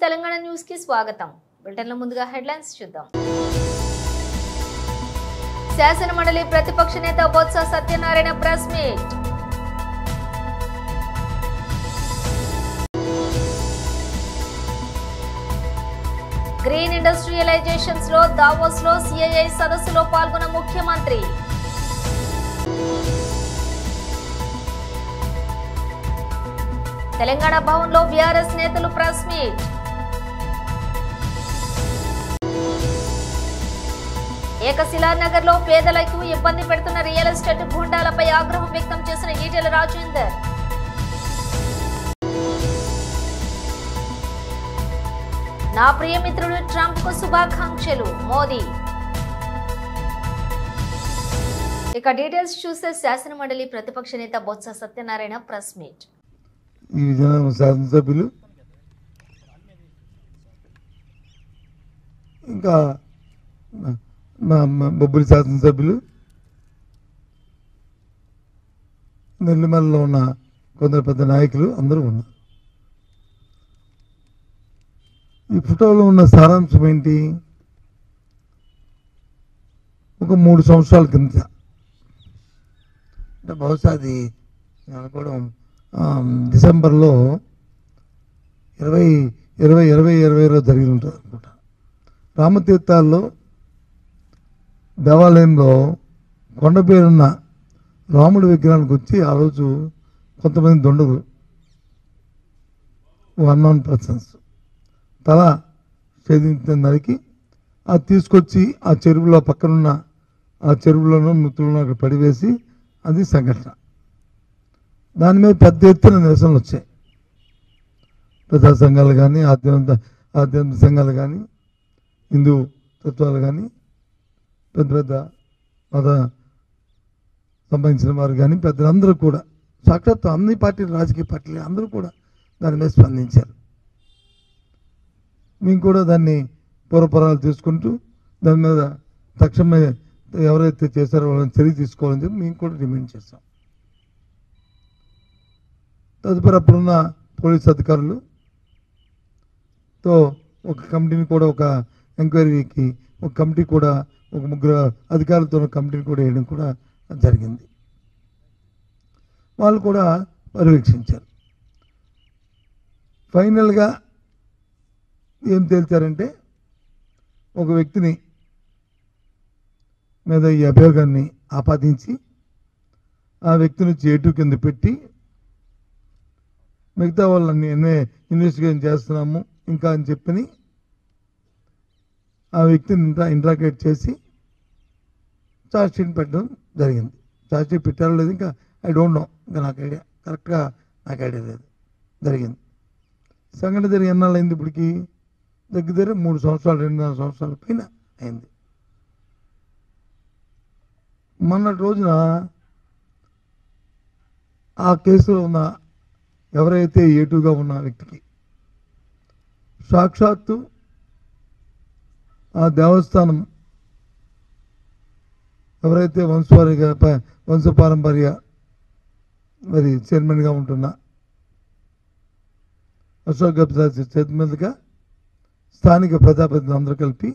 Telangana news కి స్వాగతం. బులెటిన్లో ముందుగా హెడ్లైన్స్ చూద్దాం. శాసన మండలి ప్రతిపక్ష నేత Botsa Satyanarayana press meet. Green industrialisations లో దావోస్ లో సిఐఐ సదస్సులో పాల్గొన్న ముఖ్యమంత్రి. తెలంగాణ భవన్ లో బీఆర్ఎస్ నేతలు ప్రెస్ మీట్. ఏకశిలానగర్ లో పేదలకు ఇబ్బంది పెడుతున్న రియల్ ఎస్టేట్ గూండాలపై ఆగ్రహం వ్యక్తం చేసిన ఈటెల రాజేందర్. నా ప్రియమిత్రుడు ట్రంప్ కు శుభాకాంక్షలు మోదీ. ఇక డీటెయిల్స్ చూస్తే శాసన మండలి ప్రతిపక్ష నేత బొత్స సత్యనారాయణ ప్రెస్ మీట్. ఈ విజయనగరం శాసనసభ్యులు ఇంకా బొబ్బిలి శాసనసభ్యులు నెల్లిమలలో ఉన్న కొందరు పెద్ద నాయకులు అందరూ ఉన్నారు. ఈ ఫోటోలో ఉన్న సారాంశం ఏంటి? ఒక 3 సంవత్సరాల కింద, అంటే బహుశా అది అనుకోవడం డిసెంబర్లో 2020 జరిగి ఉంటుంది అనుకుంటా. రామతీర్థాల్లో దేవాలయంలో కొండ పేరున్న రాముడి విగ్రహానికి వచ్చి ఆ రోజు కొంతమంది దుండగులు అన్నోన్ పర్సన్స్ తల ఛేదించిన దానికి అది తీసుకొచ్చి ఆ చెరువులో పక్కనున్న ఆ చెరువులోనూ నృత్యులను అక్కడ పడివేసి అది సంఘటన. దాని మీద పెద్ద ఎత్తున నిరసనలు వచ్చాయి. ప్రజా సంఘాలు కానీ ఆధ్యాత్మిక సంఘాలు కానీ హిందూ తత్వాలు కానీ పెద్ద పెద్ద మత సంబంధించిన వారు కానీ పెద్దలందరూ కూడా సాక్షాత్ అన్ని పార్టీలు రాజకీయ పార్టీలు అందరూ కూడా దాని మీద స్పందించారు. మేము కూడా దాన్ని పూర్వపరాలు తీసుకుంటూ దాని మీద తక్షణమే ఎవరైతే చేశారో వాళ్ళని చర్య తీసుకోవాలని చెప్పి మేము కూడా డిమాండ్ చేస్తాం. తదుపరి అప్పుడున్న పోలీస్ అధికారులతో ఒక కమిటీని కూడా ఒక ఎంక్వైరీకి ఒక కమిటీ కూడా ఒక 3 అధికారులతో కమిటీని కూడా వేయడం కూడా జరిగింది. వాళ్ళు కూడా పర్యవేక్షించారు. ఫైనల్గా ఏం తేల్చారంటే ఒక వ్యక్తిని మీద ఈ అభియోగాన్ని ఆపాదించి ఆ వ్యక్తిని చేటు కింద పెట్టి మిగతా వాళ్ళని ఇన్వెస్టిగేషన్ చేస్తున్నాము ఇంకా అని చెప్పని ఆ వ్యక్తిని ఇంట్రాగేట్ చేసి ఛార్జ్షీట్ పెట్టడం జరిగింది. ఛార్జ్షీట్ పెట్టారో లేదు ఇంకా ఐ డోంట్ నో, ఇంకా నాకు ఐడియా కరెక్ట్గా నాకు ఐడియా లేదు. జరిగింది. సంఘటన జరిగి ఎన్నాళ్ళు అయింది? ఇప్పటికి దగ్గర 3 సంవత్సరాలు 2.5 సంవత్సరాల పైన అయింది. మొన్నటి రోజున ఆ కేసులో ఉన్న ఎవరైతే ఏటుగా ఉన్న వ్యక్తికి సాక్షాత్తు ఆ దేవస్థానం ఎవరైతే వంశపారంపర్య మరి చైర్మన్గా ఉంటున్న అశోక్ గజపతిరాజు చేతి మీదుగా స్థానిక ప్రజాప్రతినిధులు అందరూ కలిపి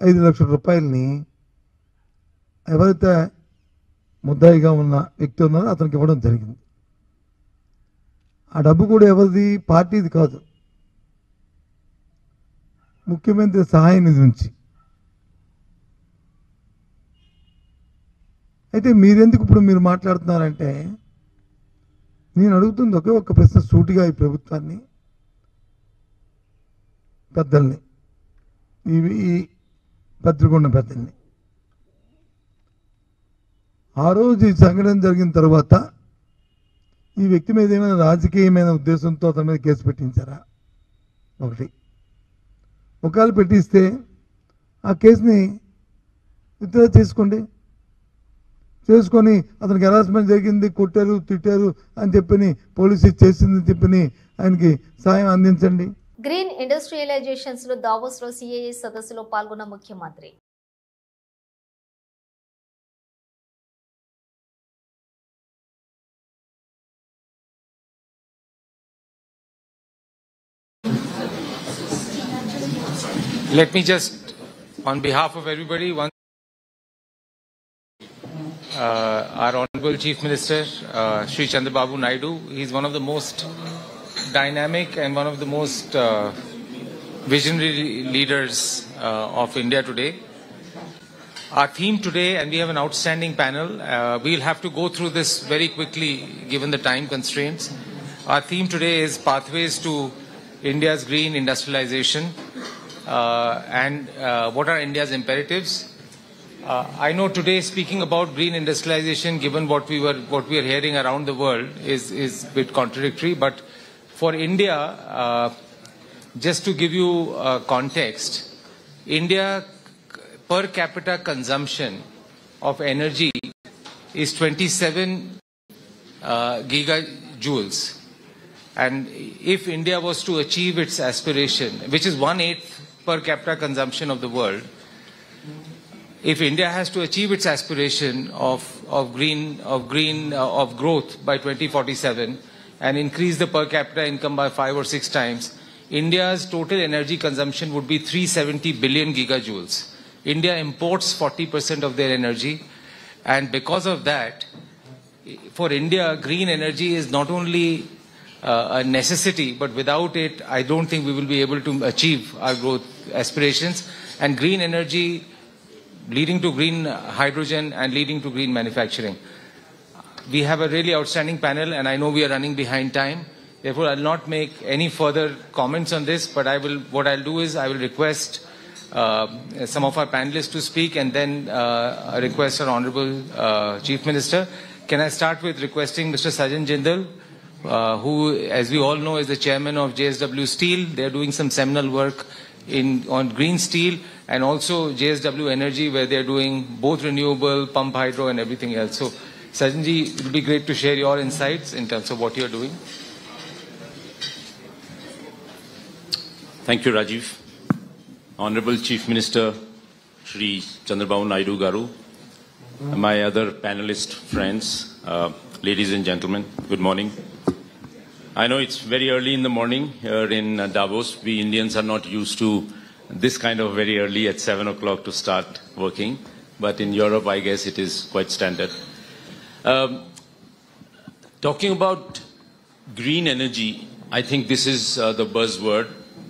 5 లక్షల రూపాయలని ఎవరైతే ముద్దాయిగా ఉన్న వ్యక్తి ఉన్నారో అతనికి ఇవ్వడం జరిగింది. ఆ డబ్బు కూడా ఎవరిది? పార్టీది కాదు, ముఖ్యమంత్రి సహాయ నిధి నుంచి. అయితే మీరెందుకు ఇప్పుడు మీరు మాట్లాడుతున్నారంటే, నేను అడుగుతుంది ఒకే ఒక్క ప్రశ్న సూటిగా ఈ ప్రభుత్వాన్ని, పెద్దల్ని, ఈ పత్రికొండ పెద్దల్ని. ఆ రోజు ఈ సంఘటన జరిగిన తర్వాత ఈ వ్యక్తి మీద ఏమైనా రాజకీయమైన ఉద్దేశంతో అతని మీద కేసు పెట్టించారా? ఒకటి. ఒకవేళ పెట్టిస్తే ఆ కేసుని విత్డ్రా చేసుకొని అతనికి హెరాస్మెంట్ జరిగింది, కొట్టారు, తిట్టారు అని చెప్పని పోలీసు చేసిందని చెప్పని ఆయనకి సాయం అందించండి. గ్రీన్ ఇండస్ట్రియలైజేషన్స్ లో దావోస్ లో సిఐఐ సదస్సులో పాల్గొన్న ముఖ్యమంత్రి. Let me just, on behalf of everybody, our Honorable Chief Minister, Shri Chandrababu Naidu. He's one of the most dynamic and one of the most visionary leaders of India today. Our theme today, and we have an outstanding panel, we'll have to go through this very quickly given the time constraints. Our theme today is Pathways to India's Green Industrialization and what are India's imperatives. I know today speaking about green industrialization, given what we are hearing around the world, is a bit contradictory. But for India, just to give you context, India per capita consumption of energy is 27 gigajoules. And if India was to achieve its aspiration, which is 1/8 per capita consumption of the world, if India has to achieve its aspiration of growth by 2047 and increase the per capita income by 5 or 6 times, India's total energy consumption would be 370 billion gigajoules. India imports 40% of their energy, and because of that, for India, green energy is not only a necessity, but without it, I don't think we will be able to achieve our growth aspirations. And green energy leading to green hydrogen and leading to green manufacturing. We have a really outstanding panel, and I know we are running behind time. Therefore, I'll not make any further comments on this, but what I'll do is I will request some of our panelists to speak, and then request our Honorable Chief Minister. Can I start with requesting Mr. Sajan Jindal, who, as we all know, is the chairman of JSW Steel. They're doing some seminal work on green steel, and also JSW Energy, where they're doing both renewable, pump hydro, and everything else. So, Sajanji, it would be great to share your insights in terms of what you're doing. Thank you, Rajiv. Honorable Chief Minister, Shri Chandrababu Naidu Garu, my other panelist friends, ladies and gentlemen, good morning. I know it's very early in the morning here in Davos. We Indians are not used to this kind of very early at 7 o'clock to start working. But in Europe, I guess it is quite standard. Talking about green energy, I think this is the buzzword.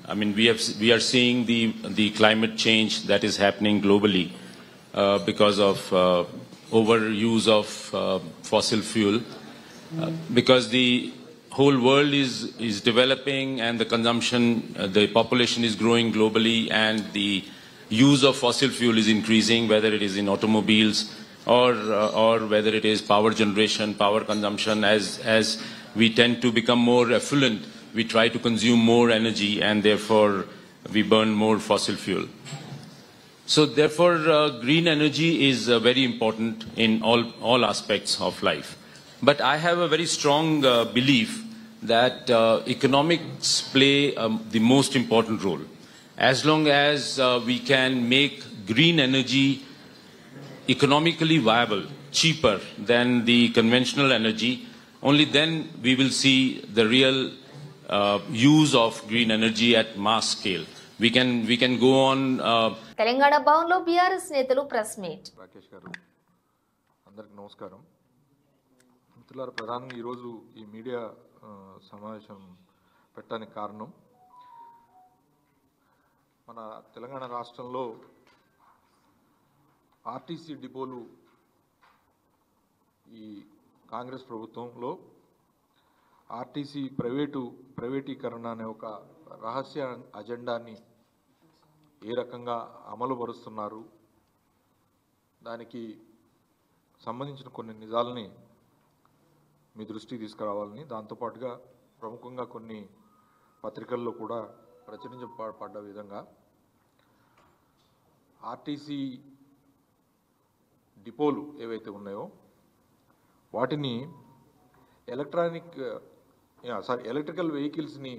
I mean, we are seeing the climate change that is happening globally because of overuse of fossil fuel. Because the whole world is developing and the consumption, the population is growing globally, and the use of fossil fuel is increasing, whether it is in automobiles or whether it is power generation, power consumption. As we tend to become more affluent, we try to consume more energy, and therefore we burn more fossil fuel. So therefore, green energy is very important in all aspects of life. But I have a very strong belief that economics play the most important role. As long as we can make green energy economically viable, cheaper than the conventional energy, only then we will see the real use of green energy at mass scale. We can go on. Telangana భవన్లో BRS నేతలు press meet. Rakesh గారు, అందరికి నమస్కారం. మిత్రులారా, ప్రధానంగా ఈరోజు ఈ media సమావేశం పెట్టడానికి కారణం, మన తెలంగాణ రాష్ట్రంలో ఆర్టీసీ డిపోలు ఈ కాంగ్రెస్ ప్రభుత్వంలో ఆర్టీసీ ప్రైవేటీకరణ అనే ఒక రహస్య అజెండాని ఏ రకంగా అమలు పరుస్తున్నారు, దానికి సంబంధించిన కొన్ని నిజాలని మీ దృష్టికి తీసుకురావాలని, దాంతోపాటుగా ప్రముఖంగా కొన్ని పత్రికల్లో కూడా ప్రచురించబడ్డ విధంగా ఆర్టీసీ డిపోలు ఏవైతే ఉన్నాయో వాటిని ఎలక్ట్రికల్ వెహికల్స్ని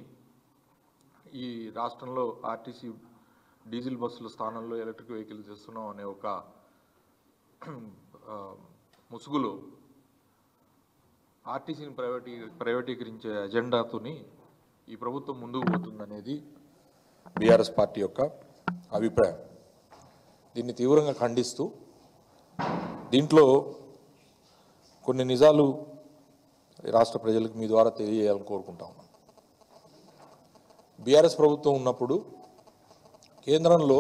ఈ రాష్ట్రంలో ఆర్టీసీ డీజిల్ బస్సుల స్థానంలో ఎలక్ట్రిక్ వెహికల్స్ చేస్తున్నాం అనే ఒక ముసుగులో ఆర్టీసీని ప్రైవేటీకరించే అజెండాతోని ఈ ప్రభుత్వం ముందుకు పోతుందనేది బీఆర్ఎస్ పార్టీ యొక్క అభిప్రాయం. దీన్ని తీవ్రంగా ఖండిస్తూ దీంట్లో కొన్ని నిజాలు రాష్ట్ర ప్రజలకు మీ ద్వారా తెలియజేయాలని కోరుకుంటా ఉన్నాను. బీఆర్ఎస్ ప్రభుత్వం ఉన్నప్పుడు కేంద్రంలో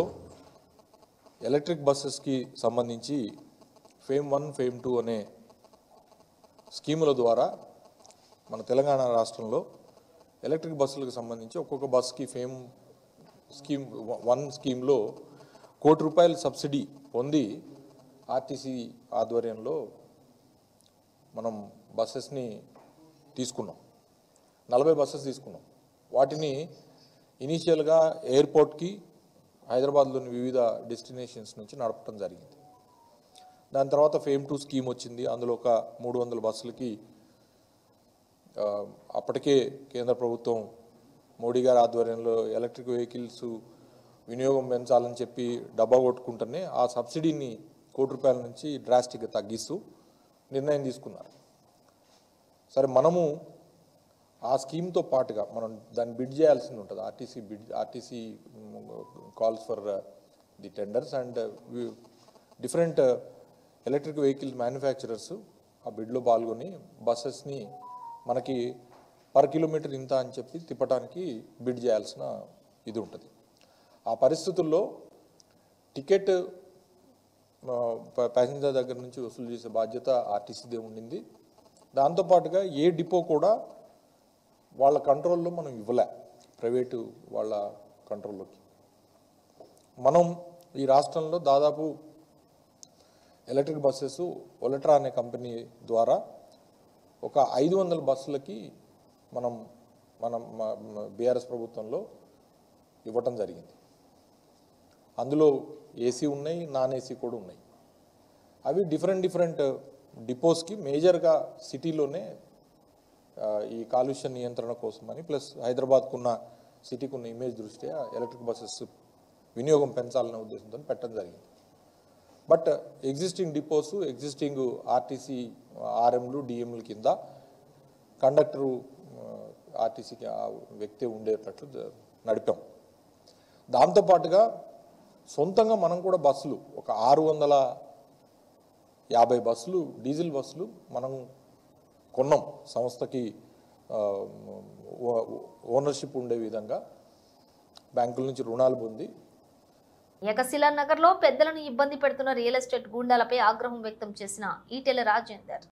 ఎలక్ట్రిక్ బస్సెస్కి సంబంధించి ఫేమ్ 1, ఫేమ్ 2 అనే స్కీముల ద్వారా మన తెలంగాణ రాష్ట్రంలో ఎలక్ట్రిక్ బస్సులకు సంబంధించి ఒక్కొక్క బస్కి ఫేమ్ స్కీమ్ 1 స్కీమ్లో ₹1 కోటి సబ్సిడీ పొంది ఆర్టీసీ ఆధ్వర్యంలో మనం బస్సెస్ని తీసుకున్నాం. 40 బస్సెస్ తీసుకున్నాం. వాటిని ఇనీషియల్గా ఎయిర్పోర్ట్కి హైదరాబాద్లోని వివిధ డెస్టినేషన్స్ నుంచి నడపడం జరిగింది. దాని తర్వాత ఫేమ్ 2 స్కీమ్ వచ్చింది. అందులో ఒక 300 బస్సులకి అప్పటికే కేంద్ర ప్రభుత్వం మోడీ గారి ఆధ్వర్యంలో ఎలక్ట్రిక్ వెహికల్స్ వినియోగం పెంచాలని చెప్పి డబ్బా కొట్టుకుంటూనే ఆ సబ్సిడీని ₹1 కోటి నుంచి డ్రాస్టిక్గా తగ్గిస్తూ నిర్ణయం తీసుకున్నారు. సరే, మనము ఆ స్కీమ్తో పాటుగా మనం దాన్ని బిడ్ చేయాల్సి ఉంటుంది. RTC calls for the tenders and different electric vehicle manufacturers ఆ బిడ్లో పాల్గొని బస్సెస్ని మనకి పర్ కిలోమీటర్ ఇంత అని చెప్పి తిప్పడానికి బిడ్ చేయాల్సిన ఇది ఉంటుంది. ఆ పరిస్థితుల్లో టికెట్ ప్యాసింజర్ దగ్గర నుంచి వసూలు చేసే బాధ్యత ఆర్టీసీదే ఉండింది. దాంతోపాటుగా ఏ డిపో కూడా వాళ్ళ కంట్రోల్లో మనం ఇవ్వలే, ప్రైవేటు వాళ్ళ కంట్రోల్లోకి. మనం ఈ రాష్ట్రంలో దాదాపు ఎలక్ట్రిక్ బస్సెస్ ఒలట్రా అనే కంపెనీ ద్వారా ఒక 500 బస్సులకి మనం బీఆర్ఎస్ ప్రభుత్వంలో ఇవ్వటం జరిగింది. అందులో ఏసీ ఉన్నాయి, నాన్ ఏసీ కూడా ఉన్నాయి. అవి డిఫరెంట్ డిపోస్కి మేజర్గా సిటీలోనే ఈ కాలుష్య నియంత్రణ కోసమని ప్లస్ హైదరాబాద్కున్న సిటీకి ఉన్న ఇమేజ్ దృష్ట్యా ఎలక్ట్రిక్ బస్సెస్ వినియోగం పెంచాలనే ఉద్దేశంతో పెట్టడం జరిగింది. But existing depots, existing RTC ఆర్ఎంలు, డిఎంల కింద కండక్టరు ఆర్టీసీకి ఆ వ్యక్తి ఉండేటట్లు నడిపాం. దాంతోపాటుగా సొంతంగా మనం కూడా బస్సులు ఒక 650 బస్సులు, డీజిల్ బస్సులు మనం కొన్నాం. సంస్థకి ఓనర్షిప్ ఉండే విధంగా బ్యాంకుల నుంచి రుణాలు పొంది. ఏకశిలా నగర్ లో పెద్దలను ఇబ్బంది పెడుతున్న రియల్ ఎస్టేట్ గూండాలపై ఆగ్రహం వ్యక్తం చేసిన ఈటెల రాజేందర్.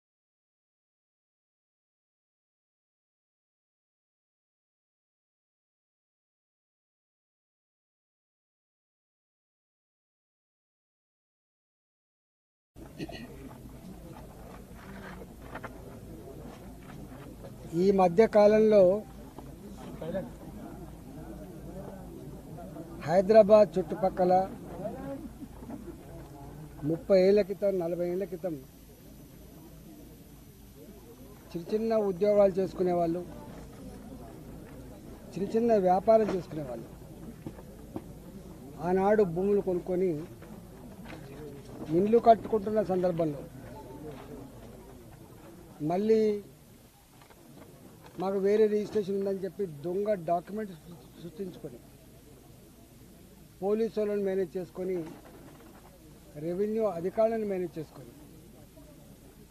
ఈ మధ్య కాలంలో హైదరాబాద్ చుట్టుపక్కల 30 ఏళ్ల క్రితం, 40 ఏళ్ల క్రితం చిన్న ఉద్యోగాలు చేసుకునేవాళ్ళు, చిన్న వ్యాపారం చేసుకునేవాళ్ళు. ఆనాడు భూములు కొనుక్కొని ఇండ్లు కట్టుకుంటున్న సందర్భంలో మళ్ళీ మాకు వేరే రిజిస్ట్రేషన్ ఉందని చెప్పి దొంగ డాక్యుమెంట్స్ సృష్టించుకొని పోలీసు వాళ్ళని మేనేజ్ చేసుకొని, రెవెన్యూ అధికారులను మేనేజ్ చేసుకొని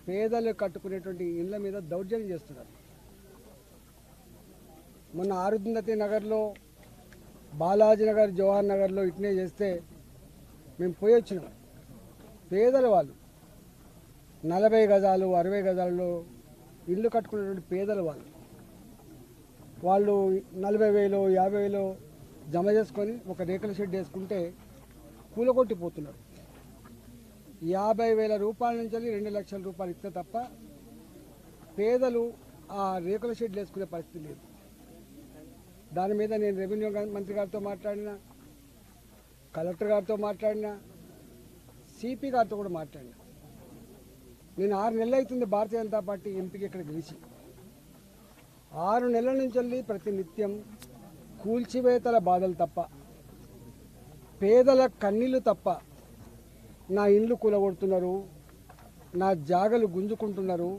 పేదలు కట్టుకునేటువంటి ఇళ్ల మీద దౌర్జన్యం చేస్తున్నారు. మొన్న అరుంధతి నగర్లో, బాలాజీ నగర్, జవహర్ నగర్లో ఇట్నే చేస్తే మేము పోయి వచ్చినాం. పేదల వాళ్ళు 40 గజాలు, 60 గజాలలో ఇల్లు కట్టుకునేటువంటి పేదల వాళ్ళు 40,000, 50,000 జమ చేసుకొని ఒక రేకుల షెడ్ వేసుకుంటే కూలగొట్టిపోతున్నారు. 50,000 రూపాయల నుంచి 2 లక్షల రూపాయలు ఇస్తే తప్ప పేదలు ఆ రేకుల షెడ్ వేసుకునే పరిస్థితి లేదు. దాని మీద నేను రెవెన్యూ మంత్రి గారితో మాట్లాడినా, కలెక్టర్ గారితో మాట్లాడినా, సిపి గారితో కూడా మాట్లాడినా. నేను 6 నెలలు అవుతుంది భారతీయ జనతా పార్టీ ఎంపీకి ఇక్కడ గెలిచి. 6 నెలల నుంచి ప్రతి నిత్యం కూల్చివేతల బాధలు తప్ప, పేదల కన్నీళ్ళు తప్ప, నా ఇండ్లు కూలగొడుతున్నారు, నా జాగలు గుంజుకుంటున్నారు,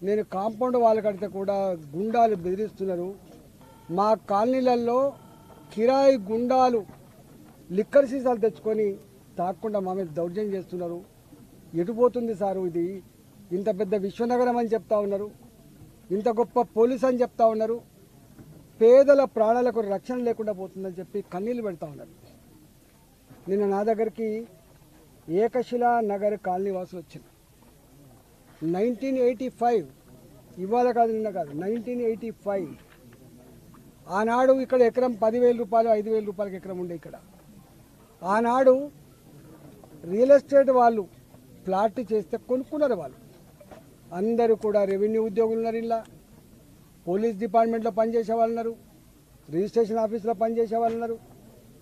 నేను కాంపౌండ్ వాళ్ళు కడితే కూడా గుండాలు బెదిరిస్తున్నారు, మా కాలనీలలో కిరాయి గుండాలు లిక్కర్ సీసాలు తెచ్చుకొని తాగకుండా మా మీద దౌర్జన్యం చేస్తున్నారు. ఎటుపోతుంది సారు ఇది? ఇంత పెద్ద విశ్వనగరం అని చెప్తా ఉన్నారు, ఇంత గొప్ప పోలీస్ అని చెప్తా ఉన్నారు, పేదల ప్రాణాలకు రక్షణ లేకుండా పోతుందని చెప్పి కన్నీళ్ళు పెడతా ఉన్నారు. నిన్న నా దగ్గరికి ఏకశిలా నగర్ కాలనీ వాసులు వచ్చింది. 1985, ఇవాళ కాదు నిన్న కాదు, 1985 ఆనాడు ఇక్కడ ఎకరం 10,000 రూపాయలు 5,000 రూపాయలకి ఎకరం ఉండే. ఇక్కడ ఆనాడు రియల్ ఎస్టేట్ వాళ్ళు ప్లాట్ చేస్తే కొనుక్కున్నారు. వాళ్ళు అందరూ కూడా రెవెన్యూ ఉద్యోగులు ఉన్నారు, ఇలా పోలీస్ డిపార్ట్మెంట్లో పనిచేసే వాళ్ళు ఉన్నారు, రిజిస్ట్రేషన్ ఆఫీస్లో పనిచేసే వాళ్ళు ఉన్నారు.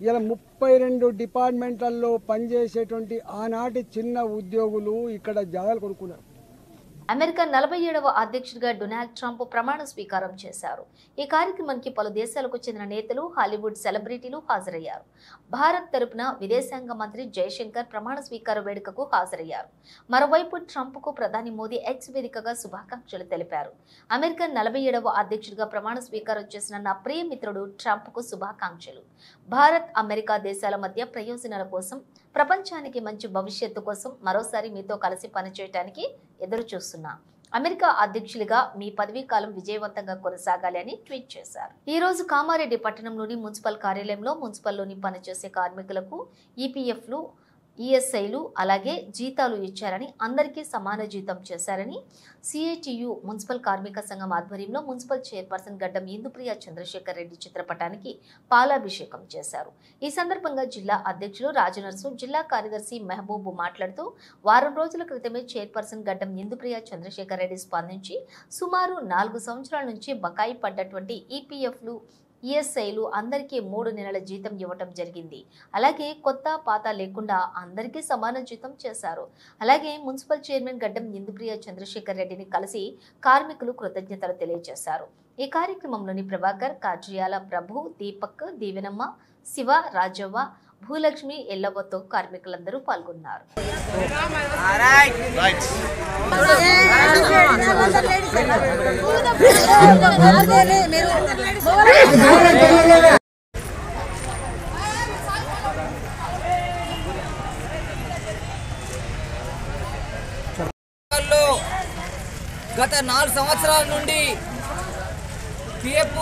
ఇలా 32 డిపార్ట్మెంట్లలో పనిచేసేటువంటి ఆనాటి చిన్న ఉద్యోగులు ఇక్కడ జాగాలు కొనుక్కున్నారు. అమెరికా 47వ అధ్యక్షుడిగా డొనాల్డ్ ట్రంప్ ప్రమాణ స్వీకారం చేశారు. ఈ కార్యక్రమానికి పలు దేశాలకు చెందిన నేతలు, హాలీవుడ్ సెలబ్రిటీలు హాజరయ్యారు. భారత్ తరపున విదేశాంగ మంత్రి జయశంకర్ ప్రమాణ స్వీకార వేడుకకు హాజరయ్యారు. మరోవైపు ట్రంప్కు ప్రధాని మోదీ ఎక్స్ వేదికగా శుభాకాంక్షలు తెలిపారు. అమెరికా 47వ అధ్యక్షుడిగా ప్రమాణ స్వీకారం చేసిన నా ప్రియ మిత్రుడు ట్రంప్కు శుభాకాంక్షలు. భారత్, అమెరికా దేశాల మధ్య ప్రయోజనాల కోసం, ప్రపంచానికి మంచి భవిష్యత్తు కోసం మరోసారి మీతో కలిసి పనిచేయడానికి ఎదురు చూస్తున్నా. అమెరికా అధ్యక్షులుగా మీ పదవీ కాలం విజయవంతంగా కొనసాగాలి అని ట్వీట్ చేశారు. ఈ రోజు కామారెడ్డి పట్టణంలోని మున్సిపల్ కార్యాలయంలో మున్సిపల్లోని పనిచేసే కార్మికులకు ఈపీఎఫ్లు, ఈఎస్ఐలు అలాగే జీతాలు ఇచ్చారని, అందరికీ సమాన జీతం చేశారని సిఐటియు మున్సిపల్ కార్మిక సంఘం ఆధ్వర్యంలో మున్సిపల్ చైర్పర్సన్ గడ్డం ఇందుప్రియ చంద్రశేఖర్ రెడ్డి చిత్రపటానికి పాలాభిషేకం చేశారు. ఈ సందర్భంగా జిల్లా అధ్యక్షులు రాజనర్సు, జిల్లా కార్యదర్శి మెహబూబ్ మాట్లాడుతూ, వారం రోజుల క్రితమే చైర్పర్సన్ గడ్డం ఇందుప్రియ చంద్రశేఖర్ రెడ్డి స్పందించి సుమారు 4 సంవత్సరాల నుంచి బకాయి పడ్డటువంటి ఈపీఎఫ్లు, ఈఎస్ఐలు అందరికీ 3 నెలల జీతం ఇవ్వటం జరిగింది. అలాగే కొత్త పాత లేకుండా అందరికీ సమాన జీతం చేశారు. అలాగే మున్సిపల్ చైర్మన్ గడ్డం ఇందుప్రియ చంద్రశేఖర్ రెడ్డిని కలిసి కార్మికులు కృతజ్ఞతలు తెలియజేశారు. ఈ కార్యక్రమంలోని ప్రభాకర్, కాజ్రియాల ప్రభు, దీపక్, దీవెనమ్మ, శివ, రాజవ్వ, భూలక్ష్మి, ఎల్లవ్వతో కార్మికులందరూ పాల్గొన్నారు. గత 4 సంవత్సరాల నుండి పిఎఫ్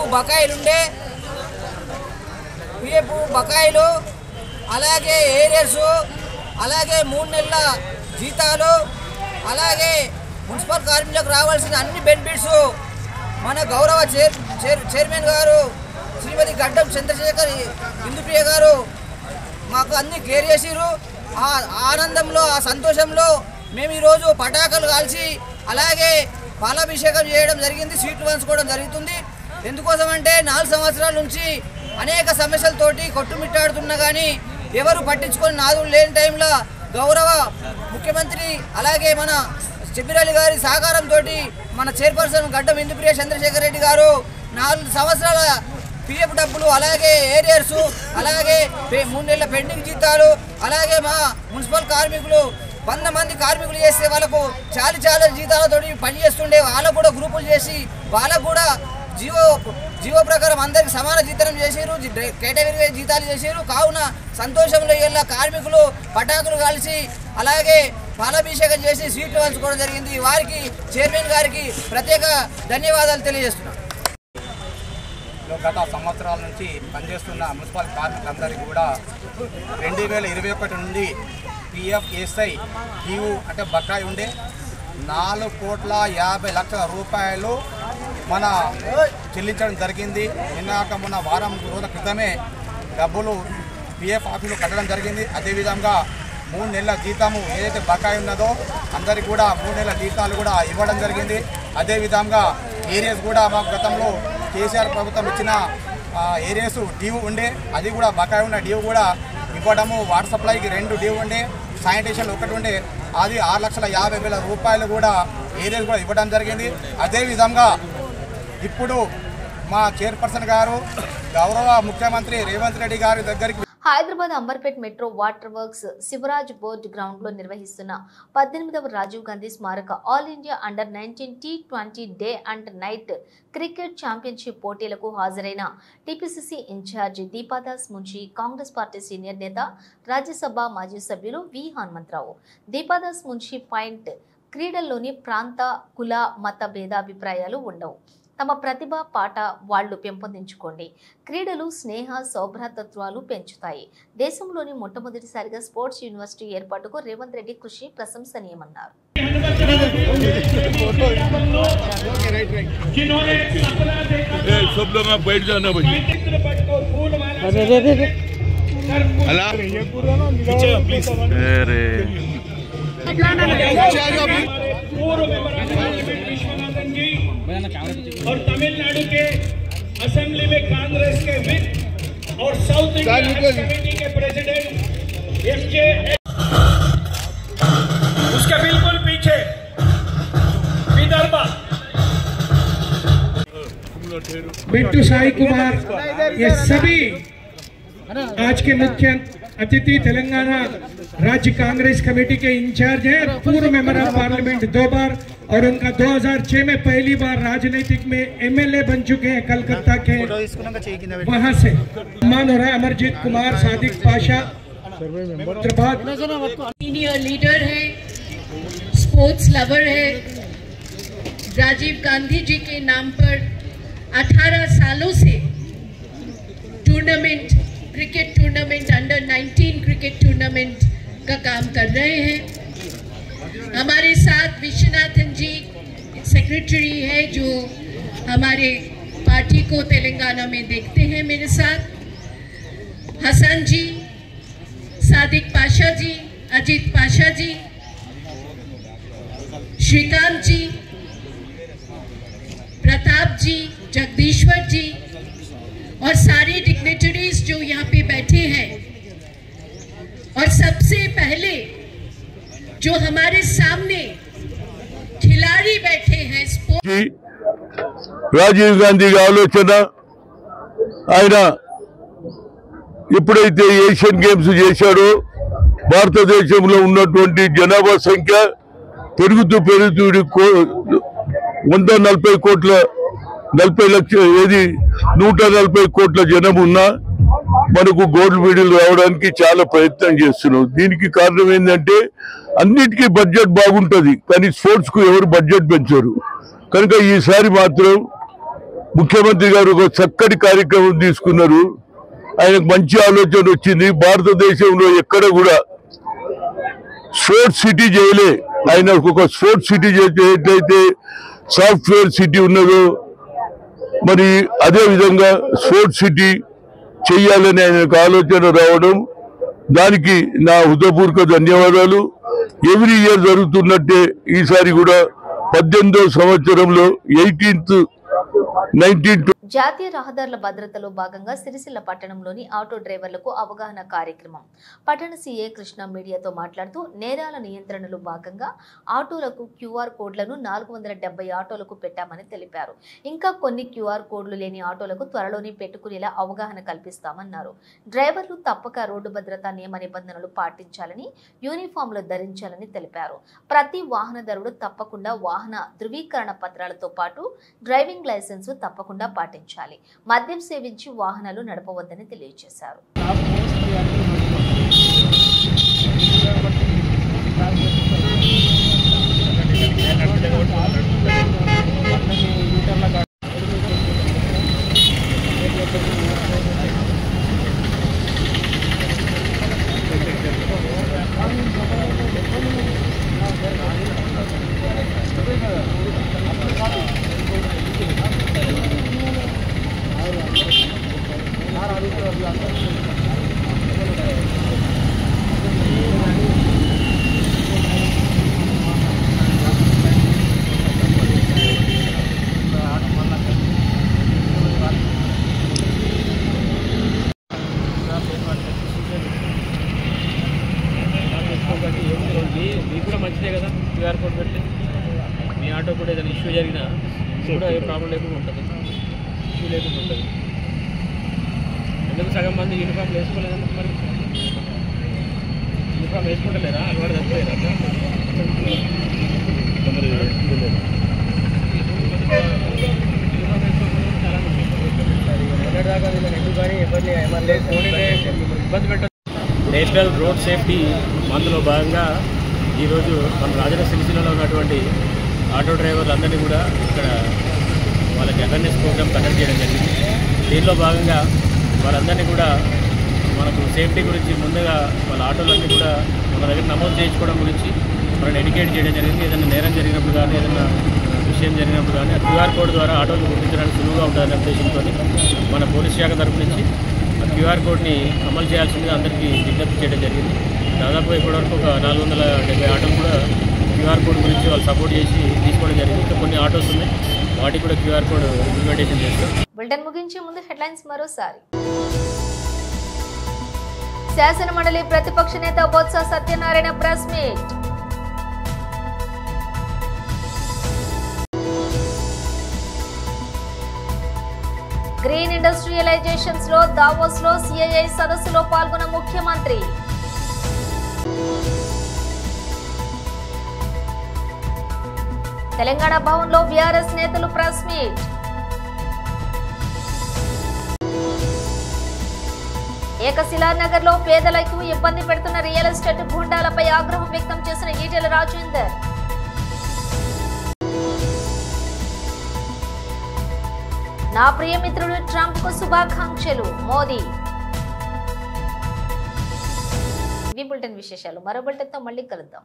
బకాయిలు అలాగే ఏరియర్స్, అలాగే 3 నెలల జీతాలు, అలాగే మున్సిపల్ కార్మికులకు రావాల్సిన అన్ని బెనిఫిట్స్ మన గౌరవ చైర్మన్ గారు శ్రీమతి గడ్డం చంద్రశేఖర్ ఇందుప్రియ గారు మాకు అన్ని క్లియర్ చేసిరు. ఆ ఆనందంలో, ఆ సంతోషంలో మేము ఈరోజు పటాకులు కాల్చి అలాగే పాలాభిషేకం చేయడం జరిగింది, స్వీట్లు పంచుకోవడం జరుగుతుంది. ఎందుకోసం అంటే 4 సంవత్సరాల నుంచి అనేక సమస్యలతోటి కొట్టుమిట్టాడుతున్నా కానీ ఎవరు పట్టించుకొని నాదులు లేని టైంలో గౌరవ ముఖ్యమంత్రి అలాగే మన చెబ్బిరలి గారి సహకారంతో మన చైర్పర్సన్ గడ్డం ఇందుప్రియ చంద్రశేఖర్ రెడ్డి గారు 4 సంవత్సరాల పిఎఫ్ డబ్బులు, అలాగే ఏరియర్స్, అలాగే 3 నెలల పెండింగ్ జీతాలు, అలాగే మా మున్సిపల్ కార్మికులు 100 మంది కార్మికులు చేస్తే వాళ్ళకు చాలా జీతాలతో పనిచేస్తుండే వాళ్ళకు కూడా గ్రూపులు చేసి వాళ్ళకు కూడా జీవో ప్రకారం అందరికి సమాన జీతం చేసారు, కేటగిరీ జీతాలు చేసారు. కావున సంతోషంలో ఇలా కార్మికులు పటాకులు కలిసి అలాగే పాలాభిషేకం చేసి స్వీట్లు పంచుకోవడం జరిగింది. వారికి చైర్మన్ గారికి ప్రత్యేక ధన్యవాదాలు తెలియజేస్తున్నాం. గత సంవత్సరాల నుంచి పనిచేస్తున్న మున్సిపల్ కార్మికులందరికీ కూడా 2021 నుండి పిఎఫ్ఎస్ఐ డ్యూ అంటే బకాయి ఉండే 4,50,00,000 రూపాయలు మన చెల్లించడం జరిగింది. మొన్న వారం రోజుల క్రితమే డబ్బులు పిఎఫ్ ఆఫీసులో కట్టడం జరిగింది. అదేవిధంగా 3 నెలల జీతము ఏదైతే బకాయి ఉన్నదో అందరికీ కూడా 3 నెలల జీతాలు కూడా ఇవ్వడం జరిగింది. అదేవిధంగా ఏరియాస్ కూడా మాకు గతంలో కేసీఆర్ ప్రభుత్వం ఇచ్చిన ఏరియాస్ డ్యూ ఉండే, అది కూడా బకాయి ఉన్న డ్యూ కూడా ఇవ్వడము. వాటర్ సప్లైకి 2 డ్యూ ఉండే, శానిటేషన్ 1 ఉండే, అది 6,50,000 రూపాయలు కూడా ఏరియాస్ కూడా ఇవ్వడం జరిగింది. అదేవిధంగా ఇప్పుడు మా చైర్పర్సన్ గారు గౌరవ ముఖ్యమంత్రి రేవంత్ రెడ్డి గారి దగ్గరికి Hyderabad Amberpet metro water works Shivaraj board ground లో నిర్వహిస్తున్న 18వ రాజీవ్ గాంధీ స్మారక all India under 19 T20 day and night cricket championship పోటీలకు హాజరైన TPCC incharge Deepa Das Munshi, Congress party senior నేత, రాజ్యసభ మాజీ సభ్యులు వి హనుమంతరావు. దీపాదాస్ మున్షి పాయింట్, క్రీడల్లోని ప్రాంత, కుల, మత భేదాభిప్రాయాలు ఉండవు. తమ ప్రతిభ, పాట వాళ్లు పెంపొందించుకోండి. క్రీడలు స్నేహ, సౌభ్రాతత్వాలు పెంచుతాయి. దేశంలోని మొట్టమొదటిసారిగా స్పోర్ట్స్ యూనివర్సిటీ ఏర్పాటుకు రేవంత్ రెడ్డి కృషి ప్రశంసనీయమన్నారు. और तमिलनाडु के असेंबली में कांग्रेस के विप और साउथ इंडिया कमेटी के प्रेसिडेंट एफजे, उसके बिल्कुल पीछे विदर्भा बिट्टू साई कुमार, ये सभी आज के मुख्य अतिथि तेलंगाना राज्य कांग्रेस कमेटी के इंचार्ज हैं, पूर्व मेंबर ऑफ पार्लियामेंट 2 बार, और उनका 2006 में पहली बार राजनीतिक में एमएलए बन चुके हैं कलकत्ता के, वहां से सम्मान हो रहा है। अमरजीत कुमार, सादिक पाशा, सीनियर लीडर है, स्पोर्ट्स लवर है। राजीव गांधी जी के नाम पर 18 सालों से tournament, cricket tournament, under 19 cricket tournament का काम कर रहे हैं। हमारे साथ विश्वनाथन जी सेक्रेटरी है, जो हमारे पार्टी को तेलंगाना में देखते हैं। मेरे साथ हसन जी, सादिक पाशा जी, अजीत पाशा जी, श्रीकांत जी, प्रताप जी, जगदीश्वर जी और सारे डिग्नेटरीज जो यहाँ पे बैठे हैं। और सबसे पहले जो हमारे सामने खिलाड़ी बैठे हैं రాజీవ్ గాంధీ ఆలోచన, ఆయన ఎప్పుడైతే ఏషియన్ గేమ్స్ చేశాడో భారతదేశంలో ఉన్నటువంటి జనాభా సంఖ్య పెరుగుతూ 140 కోట్ల 140 కోట్ల జనం ఉన్నా మనకు గోల్డ్ మెడల్ రావడానికి చాలా ప్రయత్నం చేస్తున్నాం. దీనికి కారణం ఏంటంటే అన్నిటికీ బడ్జెట్ బాగుంటుంది, కానీ స్పోర్ట్స్ కు ఎవరు బడ్జెట్ పెంచరు. కనుక ఈసారి మాత్రం ముఖ్యమంత్రి గారు ఒక చక్కటి కార్యక్రమం తీసుకున్నారు. ఆయనకు మంచి ఆలోచన వచ్చింది. భారతదేశంలో ఎక్కడ కూడా స్పోర్ట్స్ సిటీ చేయలే. ఆయన ఒక స్పోర్ట్స్ సిటీ చేసేటైతే సాఫ్ట్వేర్ సిటీ ఉన్నదో, మరి అదే విధంగా స్పోర్ట్స్ సిటీ చెయ్యాలని ఆయనకు ఆలోచన రావడం, దానికి నా హృదయపూర్వక ధన్యవాదాలు. ఎవ్రీ ఇయర్ జరుగుతున్నట్టే ఈసారి కూడా 18వ సంవత్సరంలో 19 జాతీయ రహదారుల భద్రతలో భాగంగా సిరిసిల్ల పట్టణంలోని ఆటో డ్రైవర్లకు అవగాహన కార్యక్రమం. పట్టణ సీఏ కృష్ణ మీడియాతో మాట్లాడుతూ, నేరాల నియంత్రణలో భాగంగా ఆటోలకు క్యూఆర్ కోడ్లను 470 ఆటోలకు పెట్టామని తెలిపారు. ఇంకా కొన్ని క్యూఆర్ కోడ్లు లేని ఆటోలకు త్వరలోనే పెట్టుకునేలా అవగాహన కల్పిస్తామన్నారు. డ్రైవర్లు తప్పక రోడ్డు భద్రతా నియమ నిబంధనలు పాటించాలని, యూనిఫామ్లు ధరించాలని తెలిపారు. ప్రతి వాహనదారుడు తప్పకుండా వాహన ధృవీకరణ పత్రాలతో పాటు డ్రైవింగ్ లైసెన్స్ తప్పకుండా పాటించాలి. మద్యం సేవించి వాహనాలు నడపవద్దని తెలియజేశారు. మంచిదే కదా క్యూఆర్ కోడ్ పెట్టి మీ ఆటో కూడా ఏదైనా ఇష్యూ జరిగినా కూడా ఏ ప్రాబ్లం లేకుండా ఉంటుంది, ఇష్యూ లేకుండా ఉంటుంది. ఎందుకు సగం మంది యూనిఫామ్ వేసుకోలేదంటే మరి యూనిఫామ్ వేసుకుంటలేరా అలవాటు తప్పలేరా కొందరు వేసుకుంటలేరు నేషనల్ రోడ్ సేఫ్టీ మంత్లో భాగంగా ఈరోజు మన రాజన్న సిరిసిల్లలో ఉన్నటువంటి ఆటో డ్రైవర్లందరినీ కూడా ఇక్కడ వాళ్ళకి అవేర్నెస్ ప్రోగ్రామ్ కండక్ట్ చేయడం జరిగింది. దీనిలో భాగంగా వాళ్ళందరినీ కూడా మనకు సేఫ్టీ గురించి ముందుగా వాళ్ళ ఆటోలన్నీ కూడా మన దగ్గర నమోదు చేయించుకోవడం గురించి మనల్ని ఎడ్యుకేట్ చేయడం జరిగింది. ఏదైనా నేరం జరిగినప్పుడు కానీ ఏదైనా విషయం జరిగినప్పుడు కానీ క్యూఆర్ కోడ్ ద్వారా ఆటోలు గుర్తించడానికి సులువుగా ఉంటుందనే ఉద్దేశంతో మన పోలీస్ శాఖ తరఫు నుంచి ఆ క్యూఆర్ కోడ్ని అమలు చేయాల్సిందిగా అందరికీ విజ్ఞప్తి చేయడం జరిగింది. దాదాపు ఇప్పటివరకు ఒక 470 ఆటోలు కూడా క్యూఆర్ కోడ్ గురించి వాళ్ళు సపోర్ట్ చేసి తీసుకోవడం జరిగింది. ఇంకా కొన్ని ఆటోస్ ఉన్నాయి, వాటికి కూడా క్యూఆర్ కోడ్ ఇంప్లిమెంటేషన్ చేస్తాం. బులెటిన్ ముగించే ముందు హెడ్లైన్స్ మరోసారి. శాసన మండలి ప్రతిపక్ష నేత Botsa Satyanarayana press meet. Green industrialisations లో దావోస్ లో సిఐఐ సదస్సులో పాల్గొన్న ముఖ్యమంత్రి. తెలంగాణ భవన్ లో బీఆర్ఎస్ నేతలు ప్రెస్ మీట్. ఏకశిలానగర్ లో పేదలకు ఇబ్బంది పెడుతున్న రియల్ ఎస్టేట్ గూండాలపై ఆగ్రహం వ్యక్తం చేసిన ఈటెల రాజేందర్. నా ప్రియమిత్రుడు ట్రంప్ కు శుభాకాంక్షలు మోదీ. ఇవి బులెటిన్ విశేషాలు. మరో బులెటిన్ తో మళ్ళీ కలుద్దాం.